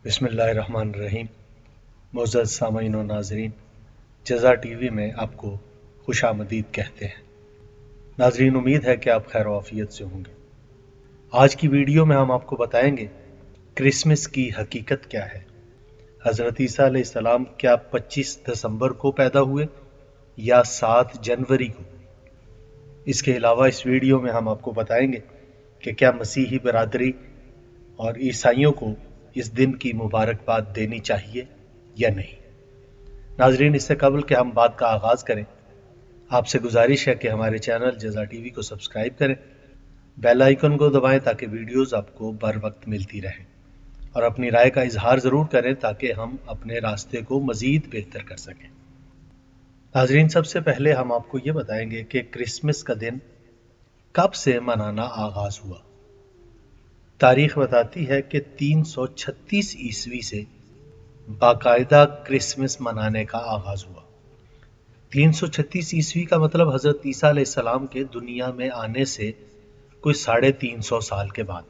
बिस्मिल्लाहिर्रहमानिर्रहीम। मुअज़्ज़ज़ सामईन व नाज़रीन, जज़ा टीवी में आपको खुशामदीद कहते हैं। नाज़रीन, उम्मीद है कि आप खैर आफियत से होंगे। आज की वीडियो में हम आपको बताएंगे क्रिसमस की हकीकत क्या है। हज़रत ईसा अलैहिस्सलाम क्या 25 दिसंबर को पैदा हुए या 7 जनवरी को? इसके अलावा इस वीडियो में हम आपको बताएंगे कि क्या मसीही बरादरी और ईसाइयों को इस दिन की मुबारकबाद देनी चाहिए या नहीं। नाजरीन, इससे कबल कि हम बात का आगाज़ करें, आपसे गुजारिश है कि हमारे चैनल जज़ा टीवी को सब्सक्राइब करें, बेल आइकन को दबाएं ताकि वीडियोस आपको बर वक्त मिलती रहें, और अपनी राय का इजहार ज़रूर करें ताकि हम अपने रास्ते को मज़ीद बेहतर कर सकें। नाजरीन, सबसे पहले हम आपको ये बताएंगे कि क्रिसमस का दिन कब से मनाना आगाज़ हुआ। तारीख बताती है कि 336 ईस्वी से बाकायदा क्रिसमस मनाने का आगाज हुआ। 336 ईस्वी का मतलब हजरत ईसा अलैहिस्सलाम के दुनिया में आने से कोई 350 साल के बाद।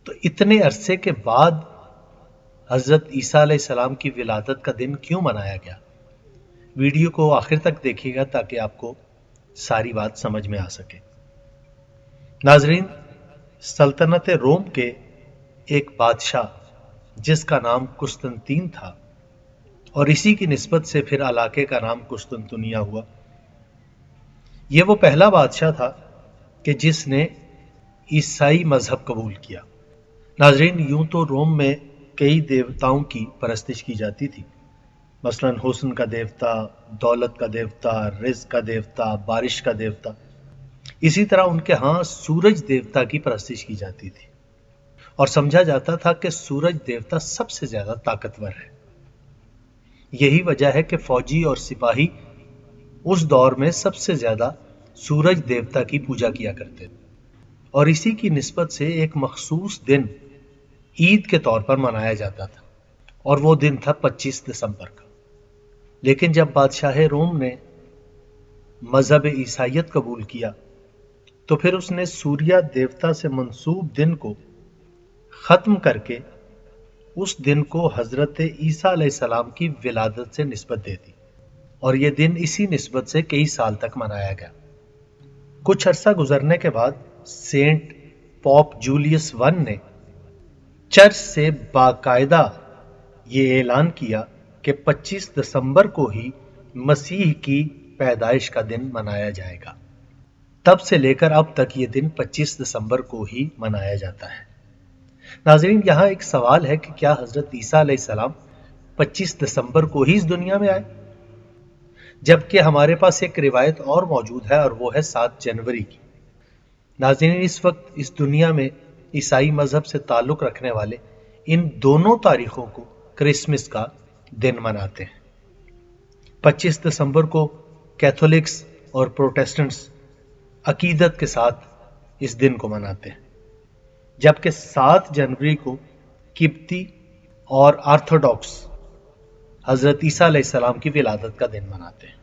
तो इतने अरसे के बाद हजरत ईसा अलैहिस्सलाम की विलादत का दिन क्यों मनाया गया? वीडियो को आखिर तक देखिएगा ताकि आपको सारी बात समझ में आ सके। नाजरीन, सल्तनत रोम के एक बादशाह जिसका नाम कुस्तुंतीन था, और इसी की निस्बत से फिर इलाके का नाम कुस्तुंतुनिया हुआ। यह वो पहला बादशाह था कि जिसने ईसाई मजहब कबूल किया। नाजरीन, यूं तो रोम में कई देवताओं की परस्तिश की जाती थी, मसलन हुस्न का देवता, दौलत का देवता, रिज़्क का देवता, बारिश का देवता। इसी तरह उनके यहाँ सूरज देवता की परस्तिश की जाती थी, और समझा जाता था कि सूरज देवता सबसे ज्यादा ताकतवर है। यही वजह है कि फौजी और सिपाही उस दौर में सबसे ज्यादा सूरज देवता की पूजा किया करते थे, और इसी की निस्बत से एक मखसूस दिन ईद के तौर पर मनाया जाता था, और वो दिन था 25 दिसंबर का। लेकिन जब बादशाह रोम ने मजहब ईसाइयत कबूल किया तो फिर उसने सूर्य देवता से मंसूब दिन को खत्म करके उस दिन को हजरत ईसा अलैहिस्सलाम की विलादत से निस्बत दे दी, और यह दिन इसी निस्बत से कई साल तक मनाया गया। कुछ अरसा गुजरने के बाद सेंट पॉप जूलियस I ने चर्च से बाकायदा ये ऐलान किया कि 25 दिसंबर को ही मसीह की पैदाइश का दिन मनाया जाएगा। तब से लेकर अब तक ये दिन 25 दिसंबर को ही मनाया जाता है। नाज़रीन, यहाँ एक सवाल है कि क्या हजरत ईसा अलैहिस्सलाम 25 दिसंबर को ही इस दुनिया में आए? जबकि हमारे पास एक रिवायत और मौजूद है, और वो है 7 जनवरी की। नाज़रीन, इस वक्त इस दुनिया में ईसाई मजहब से ताल्लुक रखने वाले इन दोनों तारीखों को क्रिसमस का दिन मनाते हैं। 25 दिसंबर को कैथोलिक्स और प्रोटेस्टेंट्स अकीदत के साथ इस दिन को मनाते हैं, जबकि 7 जनवरी को किप्ती और ऑर्थोडॉक्स हजरत ईसा अलैहिस्सलाम की विलादत का दिन मनाते हैं।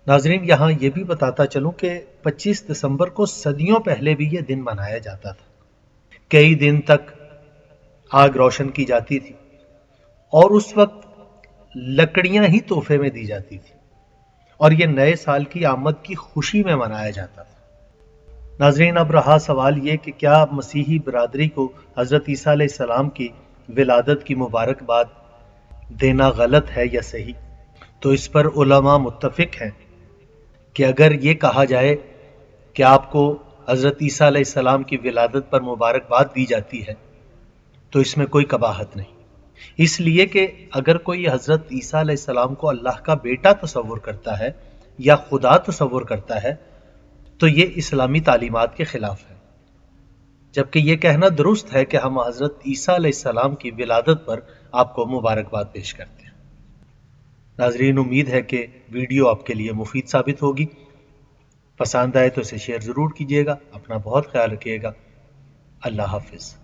नाजरीन, यहां यह भी बताता चलूं कि 25 दिसंबर को सदियों पहले भी यह दिन मनाया जाता था। कई दिन तक आग रोशन की जाती थी, और उस वक्त लकड़ियां ही तोहफे में दी जाती थी, और यह नए साल की आमद की खुशी में मनाया जाता था। नाजरीन, अब रहा सवाल ये कि क्या मसीही बरादरी को हजरत ईसा अलैहिस्सलाम की विलादत की मुबारकबाद देना गलत है या सही? तो इस पर उलमा मुत्तफिक हैं कि अगर ये कहा जाए कि आपको हजरत ईसा अलैहिस्सलाम की विलादत पर मुबारकबाद दी जाती है तो इसमें कोई कबाहत नहीं, इसलिए कि अगर कोई हजरत ईसा अलैहिस्सलाम को अल्लाह का बेटा तसव्वुर करता है या खुदा तसव्वुर करता है तो ये इस्लामी तालीमात के खिलाफ है, जबकि ये कहना दुरुस्त है कि हम हजरत ईसा अलैहिस्सलाम की विलादत पर आपको मुबारकबाद पेश करते हैं। नाजरीन, उम्मीद है कि वीडियो आपके लिए मुफीद साबित होगी। पसंद आए तो इसे शेयर जरूर कीजिएगा। अपना बहुत ख्याल रखिएगा। अल्लाह हाफिज।